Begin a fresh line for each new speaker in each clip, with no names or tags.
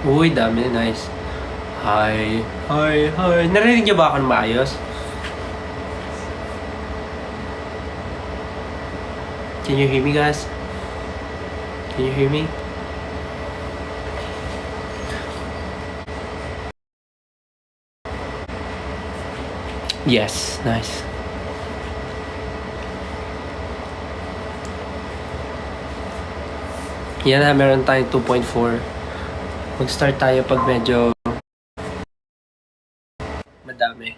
Uy, dami. Nice. Hi. Hi. Hi. Narinig niyo ba ako ng maayos? Can you hear me, guys? Can you hear me? Yes. Nice. Yan na, meron tayong 2.4. Mag-start tayo pag medyo madami.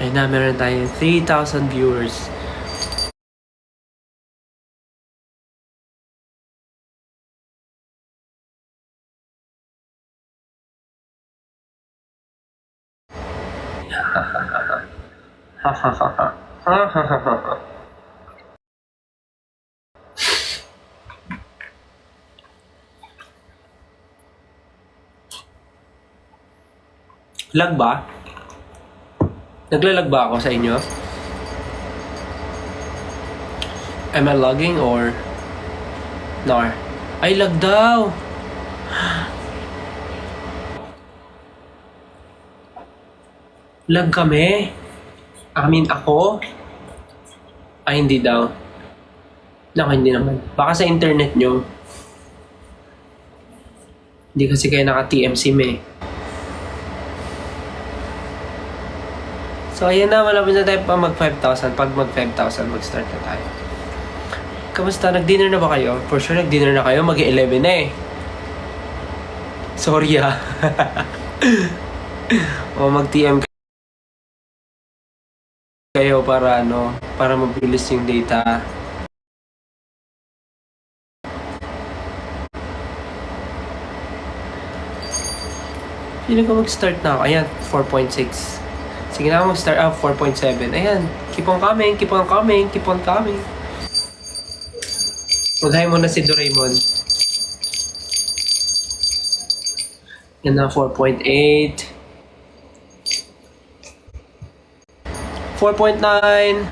Ayun na, meron tayong 3,000 viewers. Lag ba? Naglalag ba ako sa inyo? Am I lagging or nar? Ay, lag daw! Lag kami? Ako? Ay, hindi daw. Naku, hindi naman. Baka sa internet nyo. Hindi kasi kayo naka-TM SIM eh. So, ayan na. Malapit na tayo pa mag 5,000. Pag mag 5,000, mag-start na tayo. Kamusta? Nag-dinner na ba kayo? For sure, nag-dinner na kayo. Mag-11 na eh. Sorry ah. O mag-TM kayo para para mabilis yung data. Feeling ko mag-start na ako. Ayan, 4.6. Sige na mag-start up, 4.7. Ayan, keep on coming, keep on coming, keep on coming. Mag-hi muna si Doraemon. Yan na, 4.8. 4.9.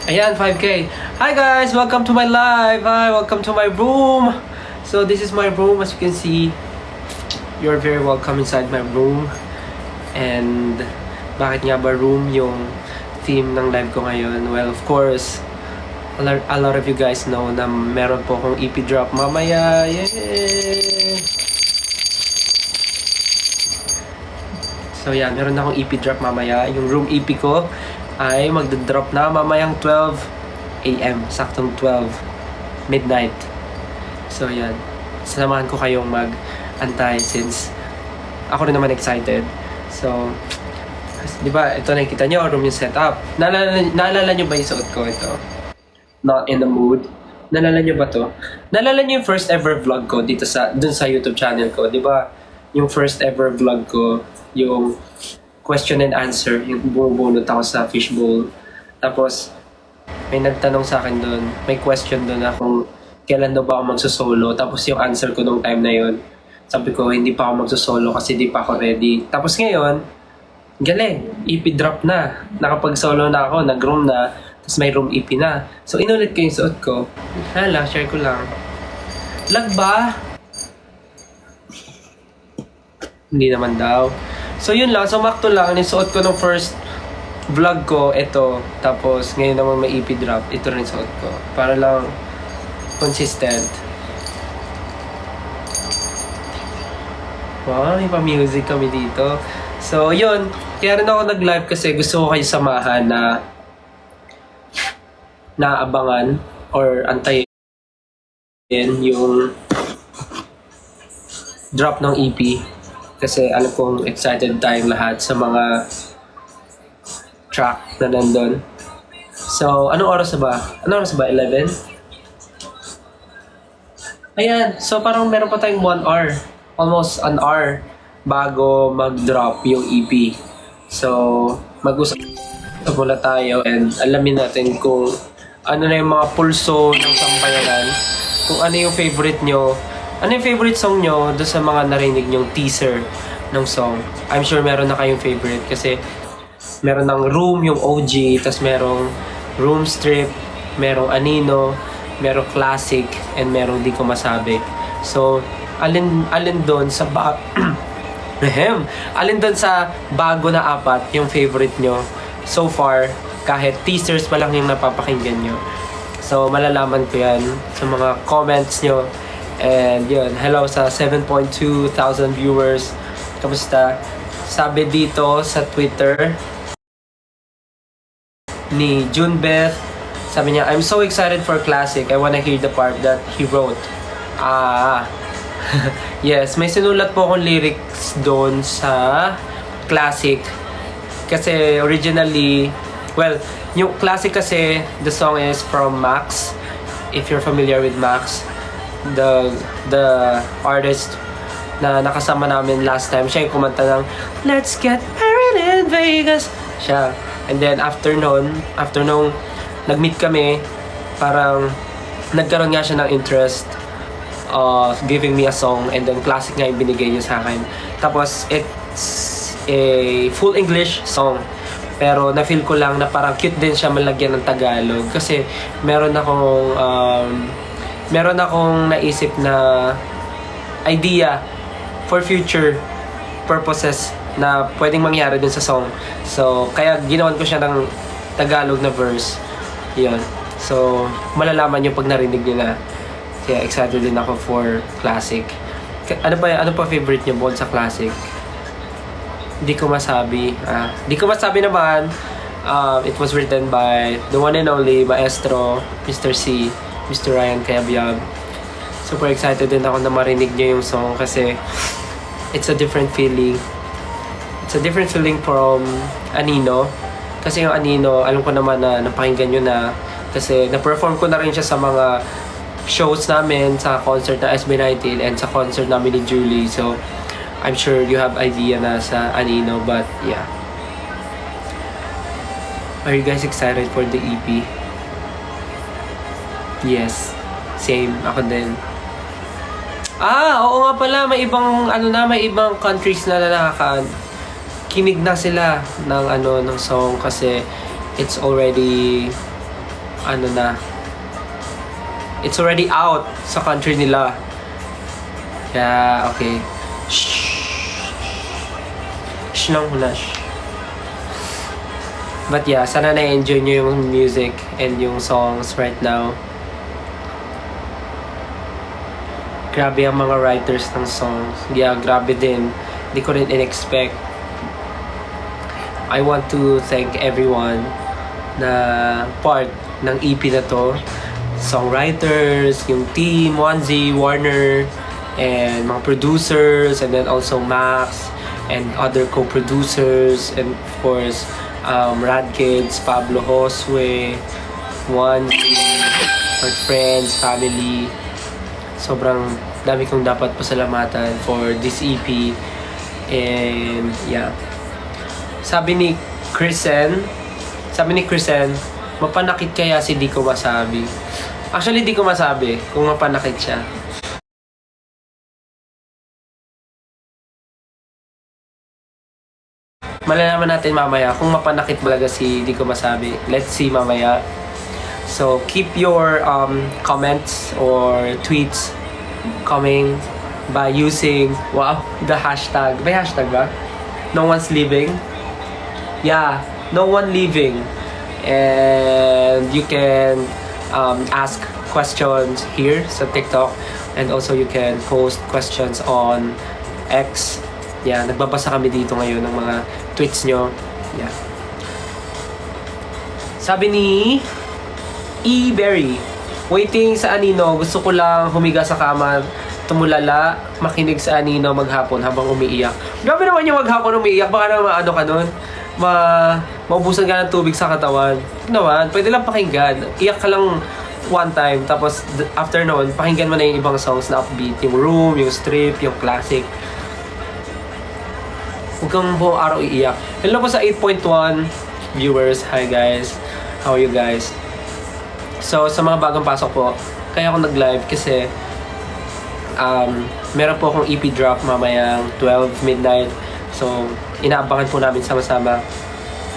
Ayan, 5K. Hi guys, welcome to my live. Hi, welcome to my room. So this is my room, as you can see. You're very welcome inside my room. And bakit nga ba room yung theme ng live ko ngayon? Well, of course, a lot of you guys know na meron po akong EP drop mamaya. Yay! So yan, meron akong EP drop mamaya. Yung room EP ko ay magdodrop na mamayang 12 AM. Saktong 12 midnight. So yan, samahan ko kayong mag-antay since ako rin naman excited. So, di ba, ito nakikita nyo, room yung setup. Naalala nyo ba yung suot ko ito? Not in the mood. Naalala nyo ba to? Naalala nyo yung first ever vlog ko dito dun sa YouTube channel ko, di ba? Yung first ever vlog ko, yung question and answer, yung bumubunot ako sa fishbowl. Tapos, may nagtanong sa akin dun, may question dun na kung kailan daw ba ako magsusolo. Tapos yung answer ko nung time na yun, sabi ko, hindi pa ako magsusolo kasi di pa ako ready. Tapos ngayon, galing, EP drop na. Nakapag-solo na ako, nag-room na, tapos may room EP na. So, inulit ko yung suot ko. Hala, share ko lang. Lag ba? Hindi naman daw. So, yun lang. Sumakto lang. Nisuot ko nung first vlog ko, ito. Tapos, ngayon naman may EP drop. Ito rin suot ko. Para lang consistent. Wow, may pa-music kami dito. So, yun. Kaya rin ako nag-live kasi gusto ko kayo samahan na naabangan or antayin yung drop ng EP. Kasi alam kong excited tayong lahat sa mga track na nandun. So, anong oras na ba? 11? Ayan. So, parang meron pa tayong 1 hour. Almost an hour bago mag-drop yung EP. So, mag-usap muna tayo and alamin natin kung ano na yung mga pulso ng sampayanan kung ano yung favorite nyo. Ano yung favorite song nyo doon sa mga narinig nyong teaser ng song. I'm sure meron na kayong favorite kasi meron ng Room, yung OG, tas merong Room Strip, merong Anino, merong Classic, and merong Di Ko Masabi. So, alin doon sa alin doon sa bago na apat yung favorite nyo so far, kahit teasers pa lang yung napapakinggan nyo. So, malalaman ko yan sa mga comments nyo. And yun, hello sa 7.2 thousand viewers. Kamusta? Sabi dito sa Twitter ni Junbeth, sabi niya, I'm so excited for Classic. I wanna hear the part that he wrote. Yes, may sinulat po akong lyrics doon sa Classic. Kasi originally, well, yung Classic kasi, the song is from Max. If you're familiar with Max, the artist na nakasama namin last time, siya yung kumanta ng Let's Get Married in Vegas. Siya. And then after nung nag-meet kami, parang nagkaroon nga siya ng interest of giving me a song, and then Classic nga yung binigay niya sa akin. Tapos it's a full English song, pero na-feel ko lang na parang cute din siya malagyan ng Tagalog kasi meron akong naisip na idea for future purposes na pwedeng mangyari din sa song. So, kaya ginawan ko siya ng Tagalog na verse. Yun. So, malalaman nyo pag narinig nyo na. Kaya excited din ako for Classic. Ano pa favorite nyo bukod sa Classic? Di ko masabi. Di ko masabi naman. It was written by the one and only Maestro, Mr. C, Mr. Ryan Cayabyab. Super excited din ako na marinig nyo yung song kasi it's a different feeling. It's a different feeling from Anino. Kasi yung Anino, alam ko naman na napakinggan nyo na kasi na-perform ko na rin siya sa mga shows namin, sa concert na SB19 and sa concert namin ni Julie. So, I'm sure you have idea na sa Anino, but yeah. Are you guys excited for the EP? Yes. Same. Ako din. Oo nga pala. May ibang, may ibang countries na kinig na sila ng song kasi it's already, it's already out sa country nila. Kaya, okay. Shh lang muna. But yeah, sana na-enjoy nyo yung music and yung songs right now. Grabe ang mga writers ng songs. Yeah, grabe din. Hindi ko rin in-expect. I want to thank everyone na part ng EP na to. Songwriters, yung team, Wanzi, Warner, and mga producers, and then also Max, and other co-producers, and of course, Rad Kids, Pablo Josue, Wanzi, my friends, family. Sobrang dami kong dapat pasalamatan for this EP. And yeah. Sabi ni Krisen, mapanakit kaya si Di Ko Masabi. Actually, di ko masabi kung mapanakit siya. Malalaman natin mamaya kung mapanakit talaga si Di Ko Masabi. Let's see mamaya. So, keep your comments or tweets coming by using, the hashtag. May hashtag ba? No one's leaving. Yeah, no one leaving. And you can ask questions here sa TikTok. And also you can post questions on X. Yeah, nagbabasa kami dito ngayon ng mga tweets nyo. Yeah. Sabi ni E-Berry, waiting sa Anino, gusto ko lang humiga sa kama, tumulala, makinig sa Anino maghapon habang umiiyak. Grabe naman yung maghapon umiiyak, baka naman ka nun, maubusan ka ng tubig sa katawan. Naman, pwede lang pakinggan. Iyak ka lang one time, tapos after noon, pakinggan mo na yung ibang songs na upbeat, yung Room, yung Strip, yung Classic. Huwag kang buong araw iiyak. Hello po sa 8.1 viewers. Hi guys. How are you guys? So, sa mga bagong pasok po, kaya ako nag-live kasi meron po akong EP drop mamayang 12 midnight. So, inaabangan po namin sama-sama.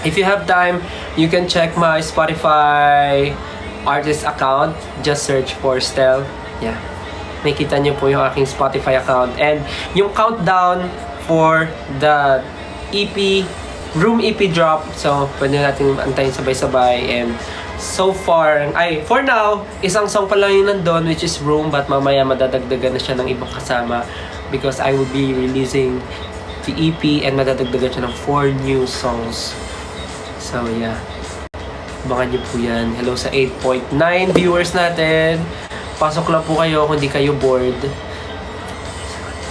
If you have time, you can check my Spotify artist account. Just search for Stel. Yeah. Makita niyo po yung aking Spotify account. And yung countdown for the EP, room EP drop. So, pwede natin antayin sabay-sabay. And so far, for now, isang song pa lang yung nandun, which is Room, but mamaya madadagdagan na siya ng ibang kasama because I will be releasing the EP and madadagdagan siya ng 4 new songs. So, yeah. Abangan niyo po yan. Hello sa 8.9 viewers natin. Pasok lang po kayo kung di kayo bored.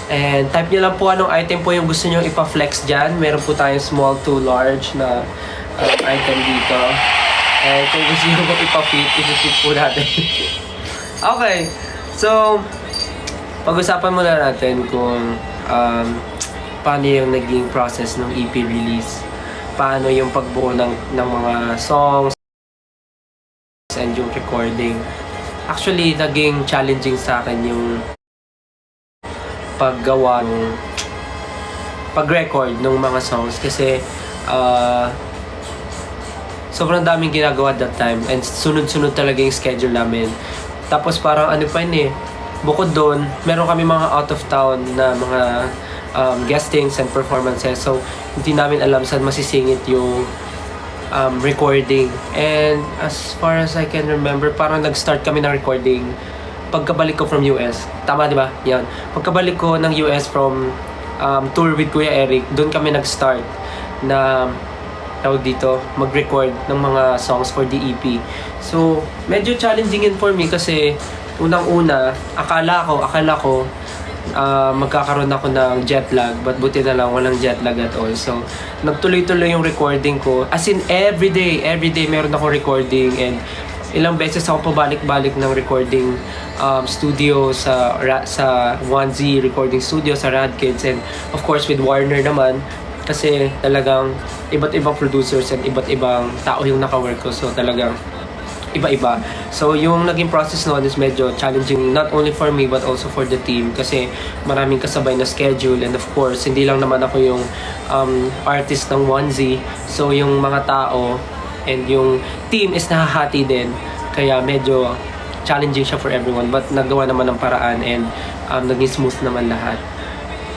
And type niyo lang po anong item po yung gusto niyo ipa-flex dyan. Meron po tayong small to large na item dito. And kung gusto nyo ba ipa-fit, isi-fit po natin. Okay. So, pag-usapan muna natin kung paano yung naging process ng EP release. Paano yung pagbuo ng mga songs and yung recording. Actually, naging challenging sa akin yung pag-record ng mga songs kasi sobrang daming ginagawa that time and sunod-sunod talaga yung schedule namin. Tapos parang ano pa yun bukod doon, meron kami mga out of town na mga guestings and performances. So, hindi namin alam saan masisingit yung recording. And as far as I can remember, parang nag-start kami ng recording pagkabalik ko from US. Tama, di ba? Yan. Pagkabalik ko ng US from tour with Kuya Eric, doon kami nag-start na tawag dito, mag-record ng mga songs for the EP. So, medyo challenging yun for me kasi unang-una, akala ko magkakaroon ako ng jet lag, but buti na lang walang jet lag at all. So, nagtuloy-tuloy yung recording ko. As in, everyday meron akong recording and ilang beses ako pabalik-balik ng recording studio sa 1Z recording studio sa Rad Kids and of course with Warner naman kasi talagang iba't ibang producers and iba't ibang tao yung naka-work ko. So, talagang iba-iba. So, yung naging process noon is medyo challenging not only for me but also for the team kasi maraming kasabay na schedule and of course, hindi lang naman ako yung artist ng 1Z. So, yung mga tao and yung team is nahahati din. Kaya medyo challenging siya for everyone but nagawa naman ng paraan and naging smooth naman lahat.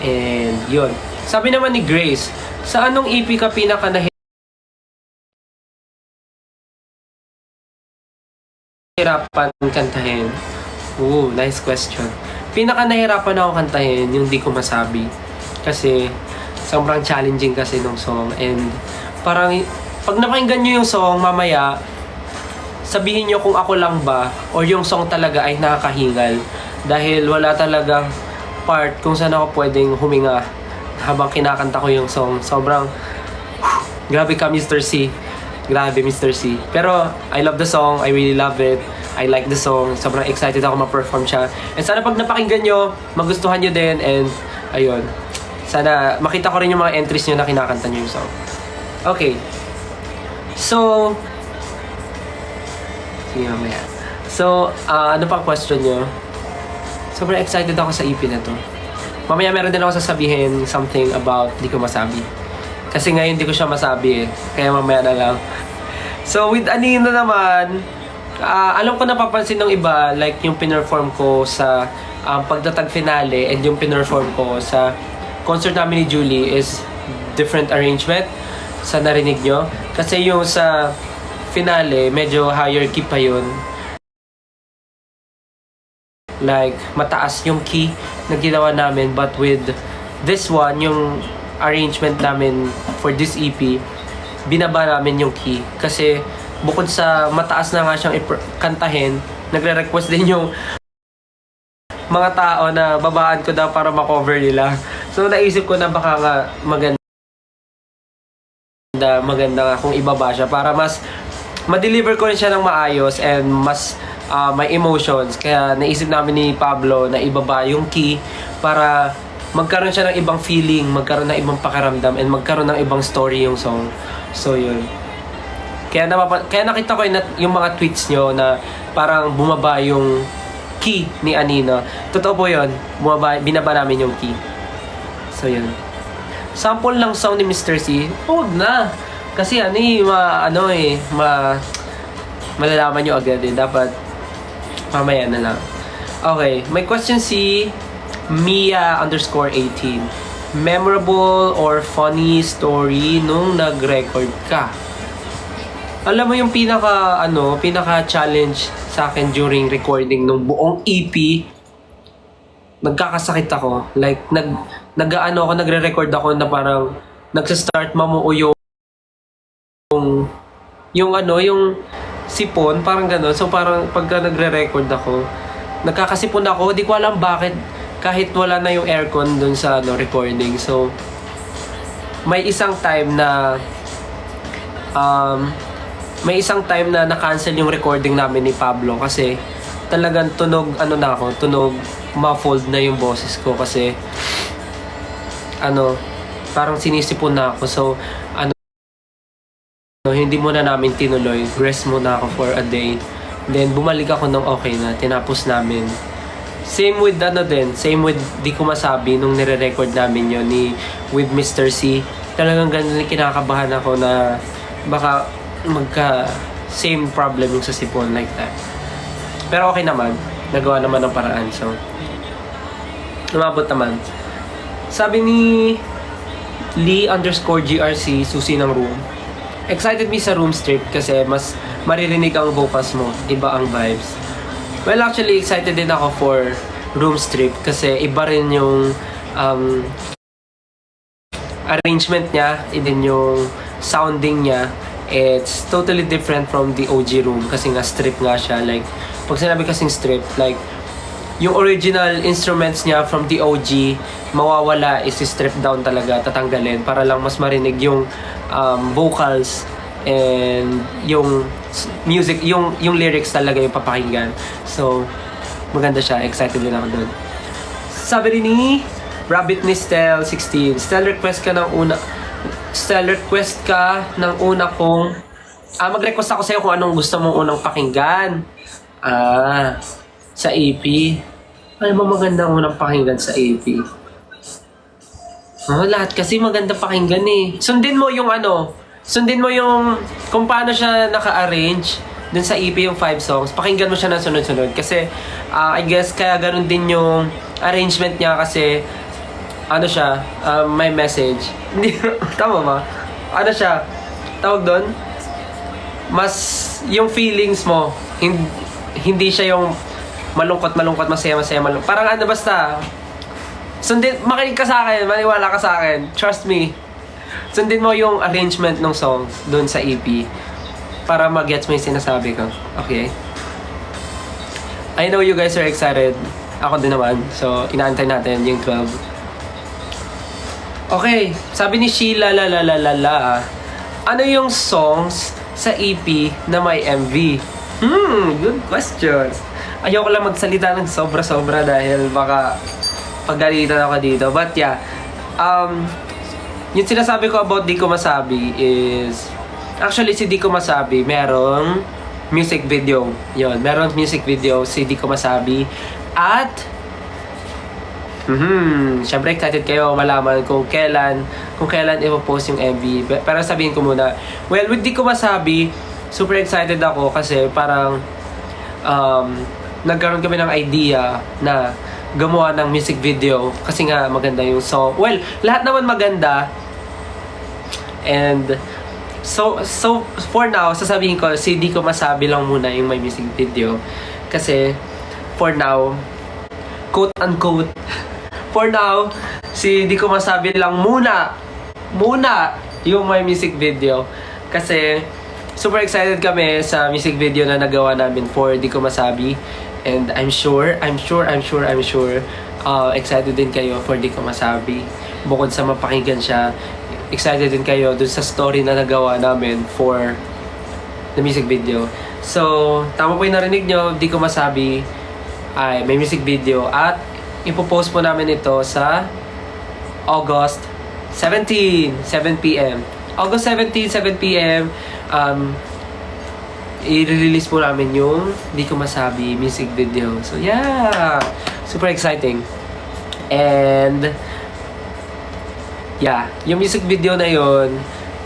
And yun. Sabi naman ni Grace, sa anong EP ka pinaka nahirapan kantahin? Ooh, nice question. Pinaka nahirapan ako kantahin yung Di Ko Masabi. Kasi sobrang challenging kasi nung song. And parang pag napakinggan nyo yung song mamaya, sabihin nyo kung ako lang ba or yung song talaga ay nakakahingal. Dahil wala talagang part kung saan ako pwedeng huminga habang kinakanta ko yung song. Sobrang grabe ka Mr. C. Grabe, Mr. C. Pero, I love the song. I really love it. I like the song. Sobrang excited ako ma-perform siya. And sana pag napakinggan nyo, magustuhan nyo din. And, ayun. Sana makita ko rin yung mga entries nyo na kinakanta nyo yung song. Okay. So, sige mamaya. So, ano pang question nyo? Sobrang excited ako sa EP na to. Mamaya meron din ako sasabihin something about Di Ko Masabi. Kasi ngayon di ko siya masabi kaya mamaya na lang. So with Anino naman, alam ko napapansin ng iba, like yung pinerform ko sa pagtatag finale and yung pinerform ko sa concert namin ni Julie is different arrangement sa narinig nyo. Kasi yung sa finale, medyo higher key pa yun. Like, mataas yung key na ginawa namin, but with this one, yung arrangement namin for this EP, binaba namin yung key. Kasi bukod sa mataas na nga siyang kantahin, nagre-request din yung mga tao na babaan ko daw para makover nila. So naisip ko na baka nga maganda nga kung ibaba siya para mas ma-deliver ko rin siya ng maayos and mas may emotions. Kaya naisip namin ni Pablo na ibaba yung key para magkaroon siya ng ibang feeling, magkaroon ng ibang pakiramdam, and magkaroon ng ibang story yung song. So, yun. Kaya nakita ko yung mga tweets nyo na parang bumaba yung key ni Anino. Totoo po yun. Binaba namin yung key. So, yun. Sample lang sound ni Mr. C. Huwag na. Kasi malalaman nyo agad eh. Dapat mamaya na lang. Okay. May question si Mia_18. Memorable or funny story nung nag-record ka? Alam mo yung pinaka-challenge sa akin during recording ng buong EP, nagkakasakit ako. Like, nagre-record ako na parang nagsa-start mamuo yung sipon, parang gano'n. So, parang pagka nagre-record ako, nagkakasipon ako. Di ko alam bakit kahit wala na yung aircon dun sa recording. So, may isang time na na-cancel yung recording namin ni Pablo kasi talagang tunog muffled na yung boses ko kasi parang sinisipon na ako. So, hindi muna namin tinuloy. Rest muna ako for a day. Then, bumalik ako nung okay na. Tinapos namin. Same with Di Ko Masabi nung nire-record namin yun with Mr. C. Talagang ganun kinakabahan ako na baka same problem yung sa sipon like that. Pero okay naman. Nagawa naman ng paraan. So, lumabot naman. Sabi ni Lee_GRC, susi ng room. Excited me sa room strip kasi mas maririnig ang vocals mo. Iba ang vibes. Well, actually, excited din ako for room strip kasi iba rin yung arrangement niya, din yung sounding niya. It's totally different from the OG room kasi nga strip nga siya. Like, pag sinabi kasing strip, like, yung original instruments niya from the OG, mawawala, isi-strip down talaga, tatanggalin para lang mas marinig yung vocals and yung music, yung lyrics talaga yung papakinggan. So, maganda siya. Excited din ako dun. Sabi rin ni Rabbit Nistel 16, request ka ng una kong mag-request ako sa'yo kung anong gusto mong unang pakinggan. Sa EP. Ano ba magandang unang pakinggan sa EP? Lahat kasi maganda pakinggan eh. Sundin mo yung kung paano siya naka-arrange dun sa EP yung 5 songs. Pakinggan mo siya na sunod-sunod. Kasi, I guess, kaya ganun din yung arrangement niya kasi may message. Hindi, tama ba? Tawag doon? Mas, yung feelings mo, hindi siya yung malungkot, masaya, parang basta, makinig ka sa akin, maniwala ka sa akin, trust me. Sundin mo yung arrangement ng songs doon sa EP para mag-gets mo yung sinasabi ko. Okay? I know you guys are excited. Ako din naman. So, inaantay natin yung 12. Okay, sabi ni Sheila, ano yung songs sa EP na may MV? Good question. Ayoko lang magsalita ng sobra-sobra dahil baka paggalitan ako dito. But yeah, yung sinasabi ko about Di Ko Masabi is, actually si Di Ko Masabi, merong music video. Yun, merong music video si Di Ko Masabi. At syempre excited kayo malaman kung kailan ipopost yung MV. Pero sabihin ko muna, well, with Di Ko Masabi, super excited ako kasi parang nagkaroon kami ng idea na gumawa ng music video kasi nga maganda yung song. Well, lahat naman maganda. And so for now, sasabihin ko, si Di Ko Masabi lang muna yung may music video. Kasi for now, quote unquote, for now, si Di Ko Masabi lang muna yung may music video. Kasi super excited kami sa music video na nagawa namin for Di Ko Masabi. And I'm sure excited din kayo for Di Ko Masabi. Bukod sa mapakinggan siya, excited din kayo dun sa story na nagawa namin for the music video. So, tama po yung narinig nyo, Di Ko Masabi ay may music video at ipopost po namin ito sa August 17, 7 p.m. August 17, 7 p.m. i-release po namin yung Di Ko Masabi music video. So yeah, super exciting. And yeah, yung music video na yun,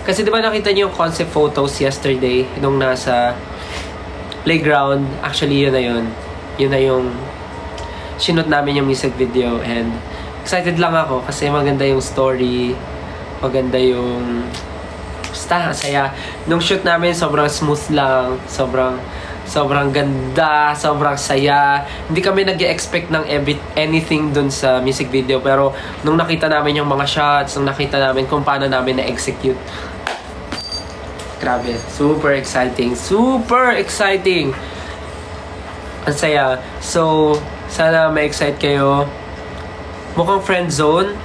kasi di ba nakita niyo yung concept photos yesterday nung nasa playground. Actually yun na yun. Yun na yung sinot namin yung music video, and excited lang ako kasi maganda yung story, maganda yung basta saya. Nung shoot namin sobrang smooth lang, sobrang ganda, sobrang saya. Hindi kami nag-expect ng anything dun sa music video, pero nung nakita namin yung mga shots, nung nakita namin kung paano namin na-execute, grabe, super exciting, ang saya. So sana ma-excite kayo. Mukhang friend zone.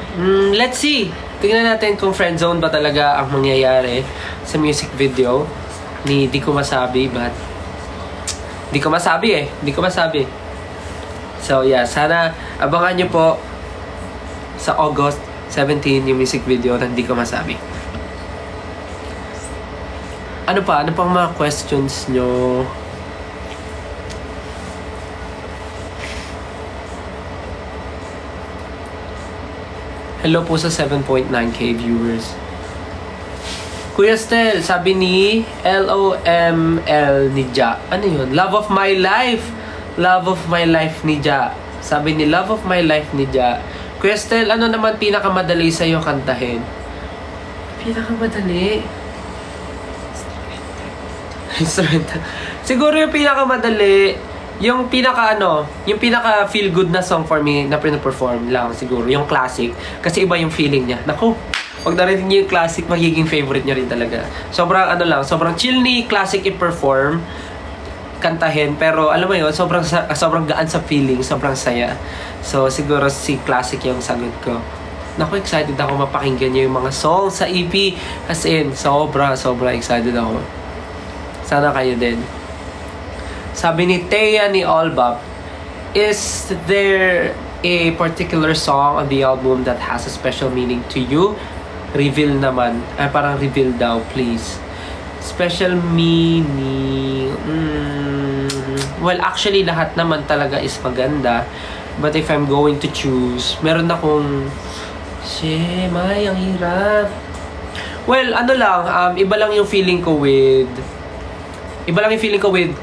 Let's see. Tingnan natin kung friend zone ba talaga ang mangyayari sa music video ni Di Ko Masabi, but Di Ko Masabi. So yeah, sana abangan nyo po sa August 17 yung music video ng Di Ko Masabi. Ano pang mga questions nyo? Hello po sa 7.9k viewers. Kuya Stel, sabi ni LOML ni Ja. Ano yun? Love of my life. Love of my life ni Ja. Sabi ni Love of my life ni Ja. Kuya Stel, ano naman pinakamadali sa'yo kantahin? Pinakamadali? Instrumental. Siguro yung pinakamadali, yung pinaka feel good na song for me na pina-perform lang siguro, yung classic. Kasi iba yung feeling niya. Naku, pag narinig niyo yung classic, magiging favorite niyo rin talaga. Sobrang chill ni classic i-perform, kantahin, pero alam mo yun, sobrang gaan sa feeling, sobrang saya. So siguro si classic yung sagot ko. Naku, excited ako mapakinggan niyo yung mga songs sa EP. As in, sobra excited ako. Sana kayo din. Sabi ni Thea ni Olbap, is there a particular song on the album that has a special meaning to you? Reveal naman. Parang reveal daw, please. Special meaning... Well, actually, lahat naman talaga is maganda. But if I'm going to choose, meron akong... May ang hirap. Well, ano lang, iba lang yung feeling ko with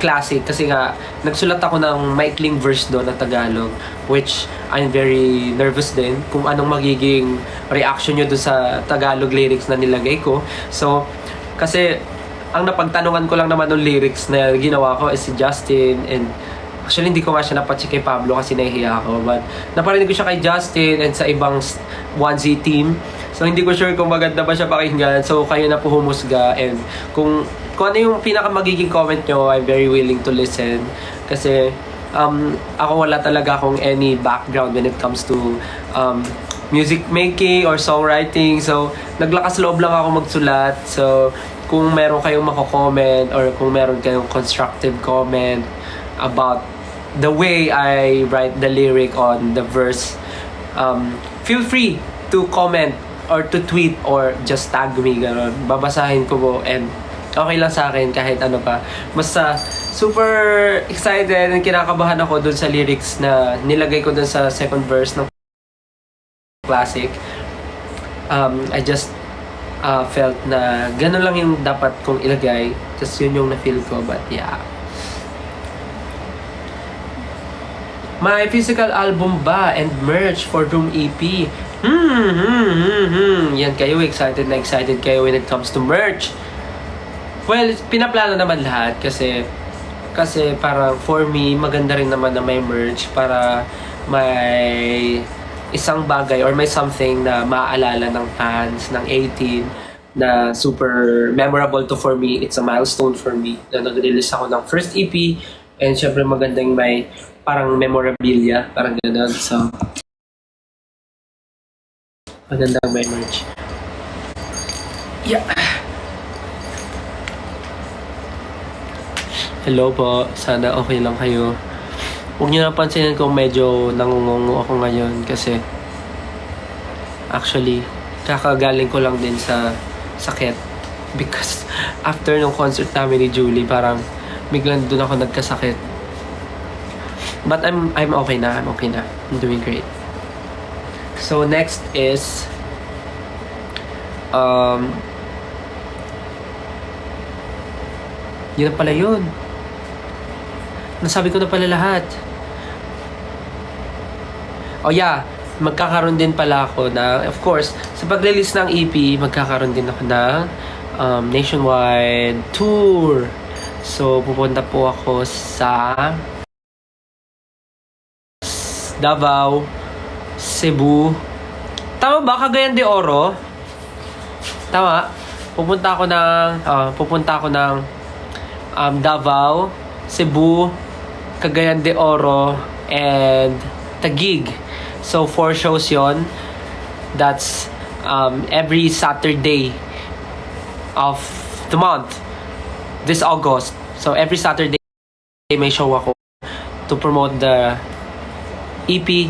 classic, kasi nga nagsulat ako ng maikling verse doon na Tagalog, which I'm very nervous din kung anong magiging reaction nyo doon sa Tagalog lyrics na nilagay ko. So kasi ang napagtanungan ko lang naman ng lyrics na ginawa ko is si Justin, and actually hindi ko nga siya napacheck kay Pablo kasi nahihiya ako, but naparinig ko siya kay Justin and sa ibang 1Z team. So hindi ko sure kung maganda ba siya pakinggan, so kayo na po humusga, and kung ano yung pinaka magiging comment nyo, I'm very willing to listen. Kasi ako wala talaga akong any background when it comes to music making or songwriting. So naglakas loob lang ako magsulat. So kung meron kayong mako-comment or kung meron kayong constructive comment about the way I write the lyric on the verse, feel free to comment or to tweet or just tag me, gano'n. Babasahin ko po, and okay lang sa akin kahit ano pa. Basta super excited and kinakabahan ako dun sa lyrics na nilagay ko dun sa second verse ng classic. I just felt na gano'n lang yung dapat kong ilagay. Just yun yung na-feel ko, but yeah. My physical album ba and merch for Room EP? Yan kayo, excited kayo when it comes to merch. Well, pinaplano naman lahat kasi parang for me, maganda rin naman na may merch para may isang bagay or may something na maaalala ng fans ng 18 na super memorable to for me. It's a milestone for me na nag-release ako ng first EP, and syempre magandang may parang memorabilia, parang gano'n. So, magandang may merch. Yeah. Hello po, sana okay lang kayo. Huwag niyo napansinin kung medyo nangungungo ako ngayon kasi actually, kakagaling ko lang din sa sakit because after nung concert namin ni Julie, parang biglang doon ako nagkasakit. But I'm okay na. I'm okay na. I'm doing great. So next is yun na pala yun. Nasabi ko na pala lahat. Oh yeah, magkakaroon din pala ako na, of course, sa pag-release ng EP, magkakaroon din ako ng nationwide tour. So, pupunta po ako sa Davao, Cebu. Tama ba? Cagayan de Oro? Tama. Pupunta ako ng Davao, Cebu, Cagayan de Oro, and Taguig. So, 4 shows yon. That's every Saturday of the month. This August. So, every Saturday may show ako to promote the EP,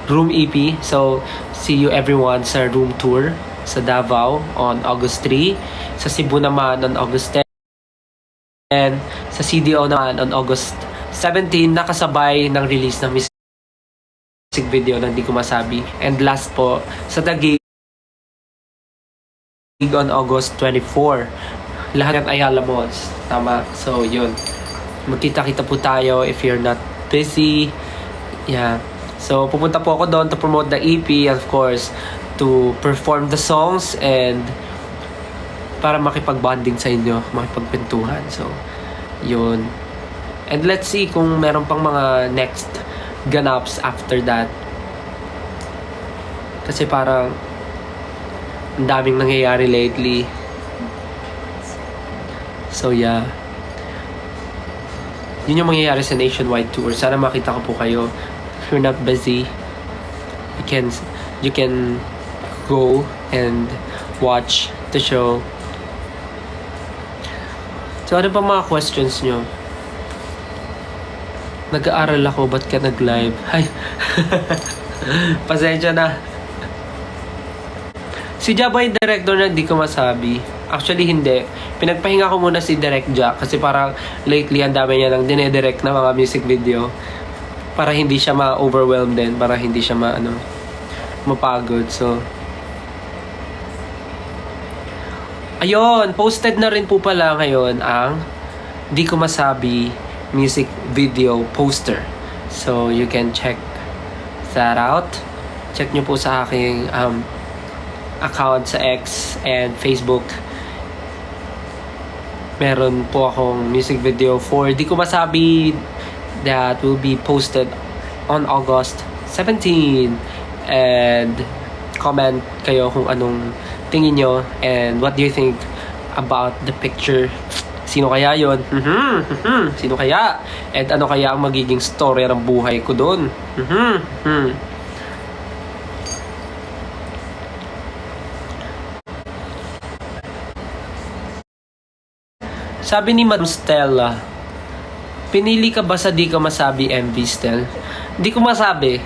Room EP. So, see you everyone sa Room Tour sa Davao on August 3. Sa Cebu naman on August 10. And sa CDO naman on August 17, nakasabay ng release ng music video na Di Ko Masabi. And last po, sa Taguig on August 24. Lahat ng Ayala Malls. Tama. So, yun. Magkita-kita po tayo if you're not busy. Yeah. So, pupunta po ako doon to promote the EP, of course, to perform the songs and para makipag-bonding sa inyo, makipagpentuhan. So, yun. And let's see kung meron pang mga next ganaps after that. Kasi parang ang daming nangyayari lately. So, yeah. Yun yung mangyayari sa nationwide tour. Sana makita ko po kayo. If you're not busy, you can go and watch the show. So, ano pa mga questions nyo? Nag-aaral ako, ba't ka nag-live? Ay, pasensya na. Si Jabo yung director na Di Ko Masabi. Actually, hindi. Pinagpahinga ko muna si Direct Jack kasi parang lately ang dami niya nang dinedirect na mga music video para hindi siya ma-overwhelm din, para hindi siya mapagod. So, ayun, posted na rin po pala ngayon ang Di Ko Masabi music video poster. So, you can check that out. Check nyo po sa aking account sa X and Facebook. Meron po akong music video for Di Ko Masabi that will be posted on August 17. And comment kayo kung anong tingin nyo and what do you think about the picture. Sino kaya yun? Sino kaya? And ano kaya ang magiging story ng buhay ko doon? Sabi ni Madam Stella, pinili ka ba sa Di Ko Masabi MV, Stel? Di ko masabi.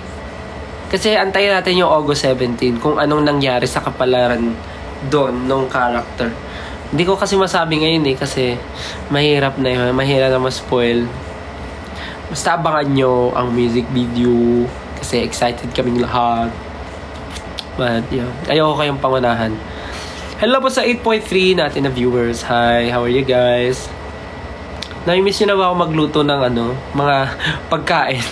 Kasi antayin natin yung August 17 kung anong nangyari sa kapalaran doon nung character. Hindi ko kasi masabi ngayon kasi mahirap na yun. Mahirap na ma-spoil. Basta abangan nyo ang music video kasi excited kaming lahat. But yeah, ayoko kayong pangunahan. Hello po sa 8.3 natin na viewers. Hi, how are you guys? Nami-miss nyo na ba ako magluto ng mga pagkain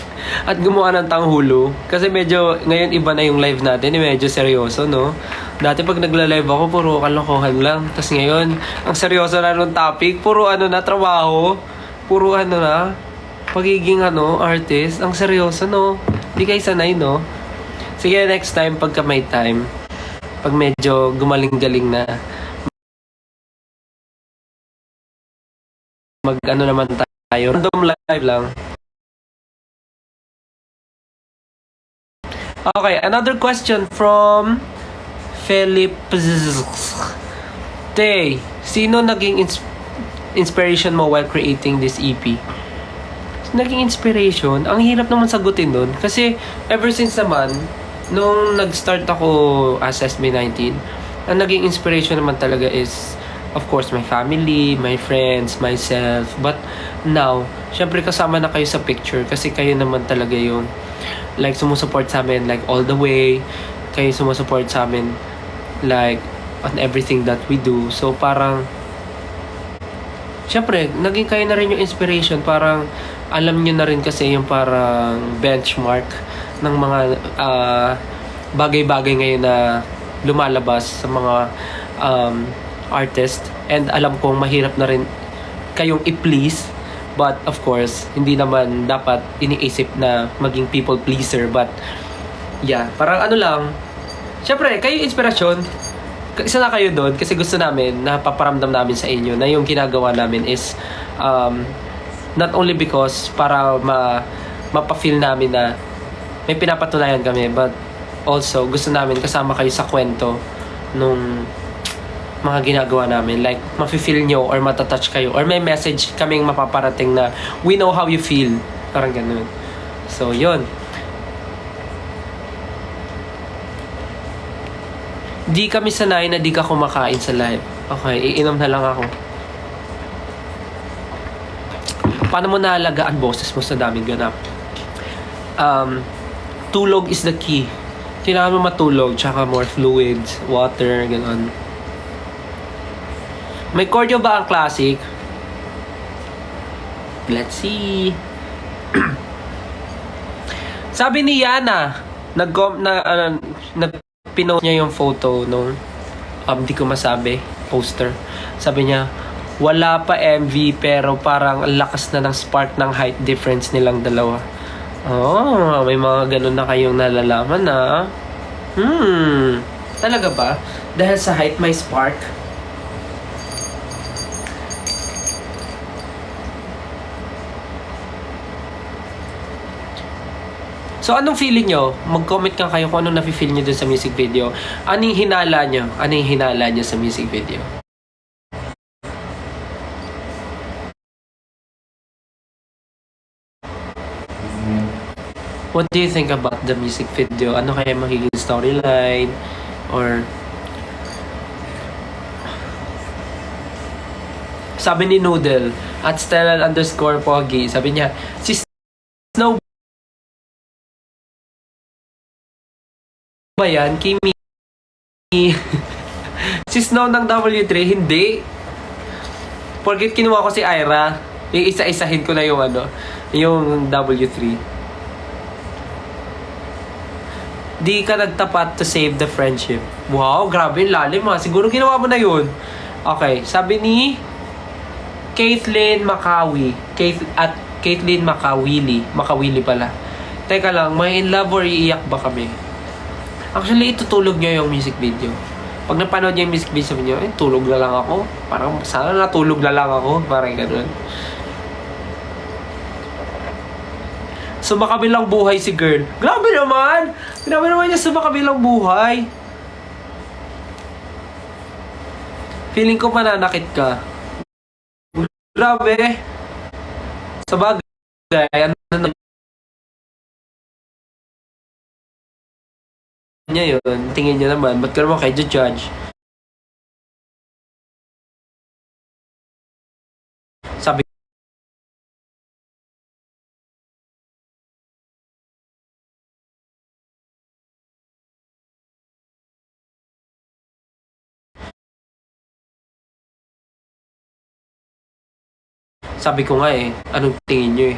at gumawa ng tanghulo? Kasi medyo, ngayon iba na yung live natin, medyo seryoso, no? Dati pag nagla-live ako, puro kalokohan lang. Tapos ngayon, ang seryoso na nung topic, puro na, trabaho. Puro na, pagiging artist. Ang seryoso, no? Di kayo sanay, no? Sige, next time, pagka may time, pag medyo gumaling-galing na, naman tayo. Random live lang. Okay, another question from Philip. Tay, sino naging inspiration mo while creating this EP? Naging inspiration? Ang hirap naman sagutin dun. Kasi ever since naman, nung nag-start ako as SB19, ang naging inspiration naman talaga is of course, my family, my friends, myself. But now, syempre kasama na kayo sa picture kasi kayo naman talaga yung like sumusuport sa amin like all the way. Kayo sumusuport sa amin like on everything that we do. So parang syempre, naging kayo na rin yung inspiration. Parang alam nyo na rin kasi yung parang benchmark ng mga bagay-bagay ngayon na lumalabas sa mga artist. And alam kong mahirap na rin kayong i-please. But of course, hindi naman dapat iniisip na maging people pleaser. But yeah, parang ano lang. Syempre, kayo inspirasyon. Isa na kayo doon kasi gusto namin na paparamdam namin sa inyo na yung ginagawa namin is not only because para mapa-feel namin na may pinapatunayan kami, but also gusto namin kasama kayo sa kwento nung mga ginagawa namin. Like, mafe-feel nyo or matatouch kayo or may message kaming mapaparating na we know how you feel. Parang ganun. So, yun. Di kami sanay na di ka kumakain sa live. Okay, iinom na lang ako. Paano mo naalagaan boses mo sa daming ganap? Tulog is the key. Kailangan mo matulog, tsaka more fluids, water, gano'n. May cardio ba ang classic? Let's see. Sabi ni Yana, pinost niya yung photo nung di ko masabi, poster. Sabi niya, wala pa MV pero parang ang lakas na ng spark ng height difference nilang dalawa. Oh, may mga ganun na kayong nalalaman na. Talaga ba? Dahil sa height may spark? So, anong feeling nyo? Mag-comment ka kayo kung anong nafe-feel nyo dun sa music video. Anong hinala nyo? Anong hinala nyo sa music video? What do you think about the music video? Ano kaya magiging storyline? Or sabi ni Noodle at Stellan_Pogi, sabi niya, si Snow ba yan? Kimi si Snow ng W3, hindi. Porket kinuha ko si Ira, yung isa-isahin ko na yung yung W3. Di ka nagtapat to save the friendship. Wow, grabe, lalim ha. Siguro ginawa mo na yun. Okay, sabi ni Caitlin Makawi. Caitlin Makawili. Makawili pala. Teka lang, may in love or iiyak ba kami? Actually, itutulog niya yung music video. Pag napanood niya yung music video, sabi niya, tulog na lang ako. Parang sana natulog na lang ako. Parang ganun. Sumakabilang buhay si girl. Grabe naman! Grabe naman niya sumakabilang buhay. Feeling ko mananakit ka. Grabe. Sabagay, ano na niya yun. Tingin niya naman, ba't ka naman kayo judge? Sabi Sabi ko nga anong tingin nyo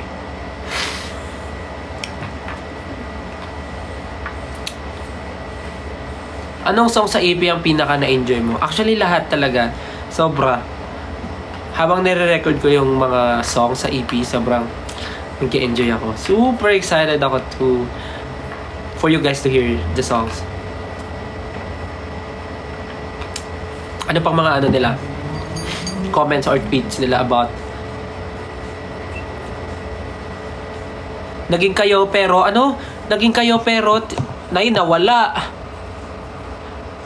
Anong song sa EP ang pinaka na-enjoy mo? Actually, lahat talaga. Sobra. Habang nire-record ko yung mga song sa EP, sobrang nag-enjoy ako. Super excited ako for you guys to hear the songs. Ano pang mga nila? Comments or tweets nila about naging kayo pero nawala.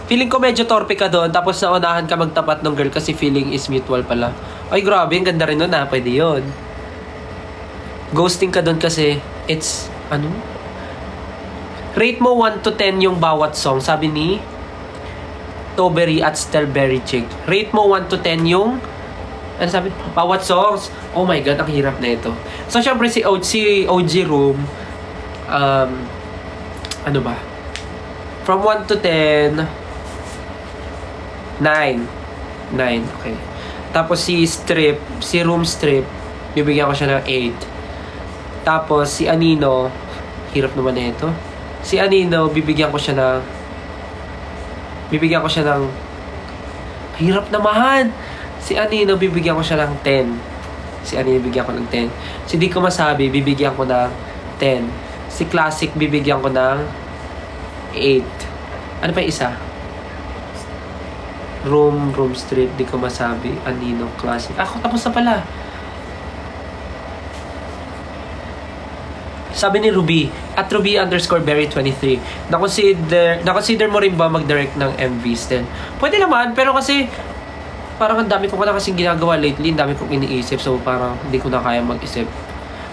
Feeling ko medyo torpe ka doon tapos naunahan ka magtapat ng girl kasi feeling is mutual pala. Ay grabe, ang ganda rin nun pwede yun. Ghosting ka doon kasi it's rate mo 1 to 10 yung bawat song. Sabi ni Octoberry at Strawberry Chick. Rate mo 1 to 10 yung ano sabi? Bawat songs. Oh my God, ang hirap na ito. So, syempre si OG Room, ano ba? From 1 to 10, 9. 9, okay. Tapos si Room Strip, bibigyan ko siya ng 8. Tapos si Anino, hirap naman na ito. Si Anino, bibigyan ko siya ng hirap naman. Si Anino, bibigyan ko siya ng 10. Si Anino, bibigyan ko ng 10. Si Di Ko Masabi, bibigyan ko ng 10. Si Classic, bibigyan ko ng 8. Ano pa yung isa? Room Street, Di Ko Masabi, Anino, Classic. Ako, tapos na pala. Sabi ni Ruby, at Ruby_berry23, na-consider mo rin ba mag-direct ng MVs din? Pwede naman, pero kasi parang ang dami ko na kasing ginagawa lately, ang dami kong iniisip, so parang hindi ko na kaya mag-isip.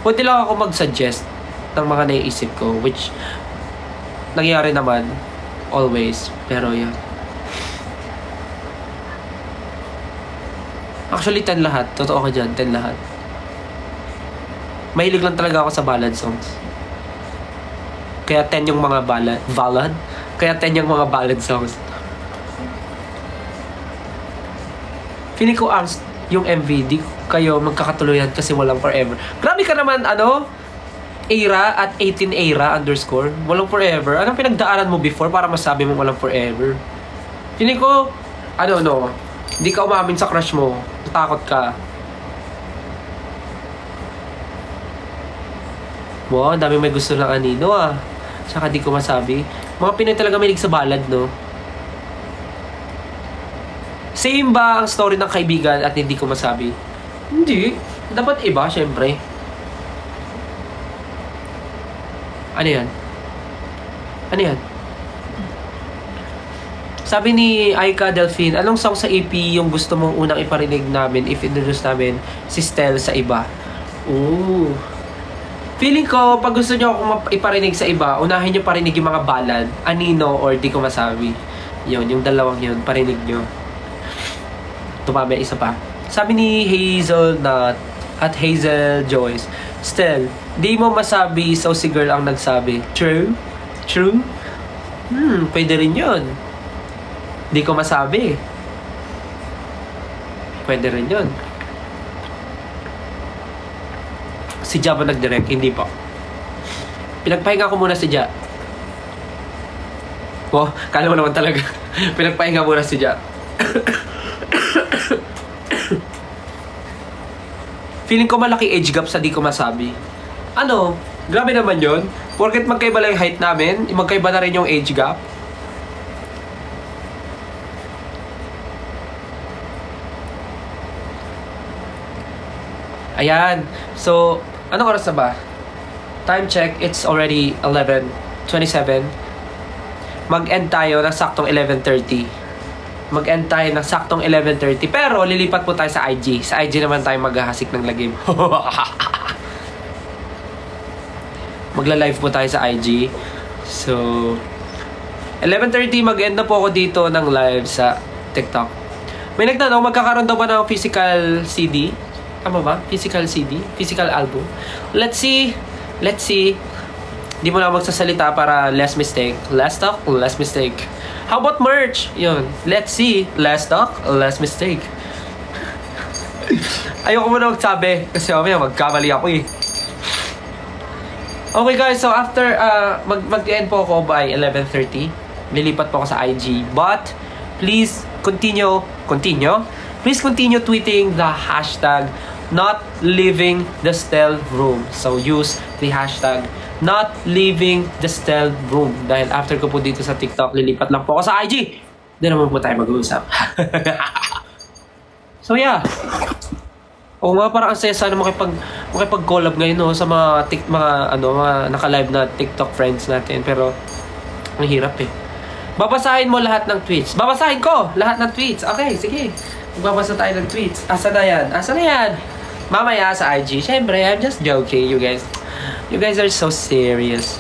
Pwede lang ako mag-suggest ng mga naiisip ko, which nangyayari naman always, pero yan. Actually, 10 lahat. Totoo ka dyan, 10 lahat. Mahilig lang talaga ako sa ballad songs. Kaya 10 yung mga ballad? Kaya 10 yung mga ballad songs. Feeling ko yung MV, di kayo magkakatuluyan kasi walang forever. Grabe ka naman, era at 18era_. Walang forever. Anong pinagdaanan mo before para masabi mo walang forever? Feeling ko, hindi ka umamin sa crush mo. Natakot ka. Wow, dami may gusto ng Anino Tsaka Di Ko Masabi. Mga Pinoy talaga mahilig sa ballad, no? Same ba ang story ng kaibigan at Hindi Ko Masabi? Hindi. Dapat iba, syempre. Ano yan? Sabi ni Aika Delphine, anong song sa EP yung gusto mong unang iparinig namin if introduce namin si Stel sa iba? Ooh. Feeling ko, pag gusto nyo akong iparinig sa iba, unahin nyo parinig yung mga ballad, Anino or Di Ko Masabi. Yung dalawang yun, parinig nyo. Tumami, isa pa. Sabi ni Hazelnut at Hazel Joyce, Stel, di mo masabi, so si girl ang nagsabi. True? Pwede rin yun. Di Ko Masabi. Pwede rin yun. Si Ja ba nag-direct? Hindi po. Pinagpahinga ko muna si Ja. Oh, kala mo naman talaga. Pinagpahinga muna si Ja. Feeling ko malaki age gap sa Di Ko Masabi. Grabe naman yon. Porket magkaiba lang yung height namin, magkaiba na rin yung age gap. Ayan. So, anong oras na ba? Time check, it's already 11:27. Mag-end tayo ng saktong 11:30. Pero, lilipat po tayo sa IG. Sa IG naman tayo maghahasik ng lagim. Magla-live po tayo sa IG. So, 11:30 mag-end na po ako dito ng live sa TikTok. May nagtanong, magkakaroon daw ba ng physical CD? Tama ba? Physical CD? Physical album? Let's see. Di mo na magsasalita para less mistake. Less talk, less mistake. How about merch? Yun. Let's see. Less talk, less mistake. Ayoko muna magsabi kasi magkamali ako eh. Okay guys, so after mag-end po ako by 11:30. Lilipat po ako sa IG. But please continue. Please continue tweeting the hashtag not leaving the Stel room. So use the hashtag not leaving the Stel room. Dahil after ko po dito sa TikTok, lilipat lang po ako sa IG. Doon naman po tayo mag-uusap. So yeah. Oo nga, parang ang saya sana makipag-collab ngayon sa mga naka-live na TikTok friends natin. Pero ang hirap eh. Babasahin mo lahat ng tweets. Babasahin ko lahat ng tweets. Okay, sige. Magbabasa tayo ng tweets. Asa na yan? Mamaya sa IG. Siyempre, I'm just joking, you guys. You guys are so serious.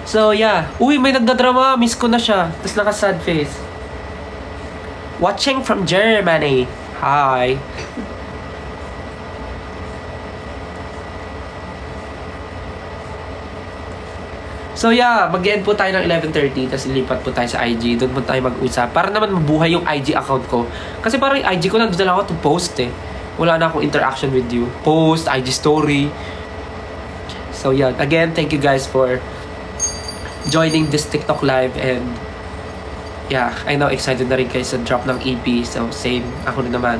So, yeah. Uy, may nagdadrama. Miss ko na siya. Tapos naka-sad face. Watching from Germany. Hi. So yeah, mag-end po tayo ng 11:30, tapos lilipat po tayo sa IG. Doon po tayo mag-usap. Para naman mabuhay yung IG account ko. Kasi parang yung IG ko, nandun lang ako to post eh. Wala na akong interaction with you. Post, IG story. So yeah, again, thank you guys for joining this TikTok live. And yeah, I know excited na rin kayo sa drop ng EP. So same, ako rin naman.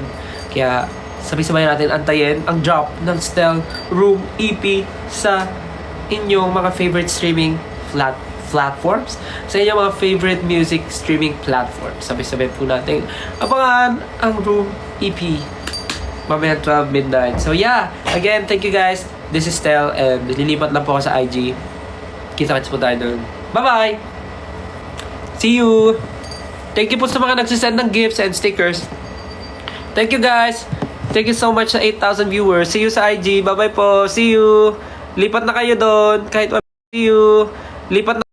Kaya sabay-sabay natin antayin ang drop ng Stell Room EP sa inyong mga favorite streaming platforms, sa inyong mga favorite music streaming platforms. Sabay-sabay po natin abangan ang Room EP mamaya 12 midnight. So yeah, again, thank you guys. This is Stell and lilipat lang po ako sa IG. Kita-kits po tayo doon. Bye-bye! See you! Thank you po sa mga nagsisend ng gifts and stickers. Thank you guys! Thank you so much sa 8,000 viewers. See you sa IG. Bye-bye po. See you! Lipat na kayo doon. Kahit wala. See you! Lipat na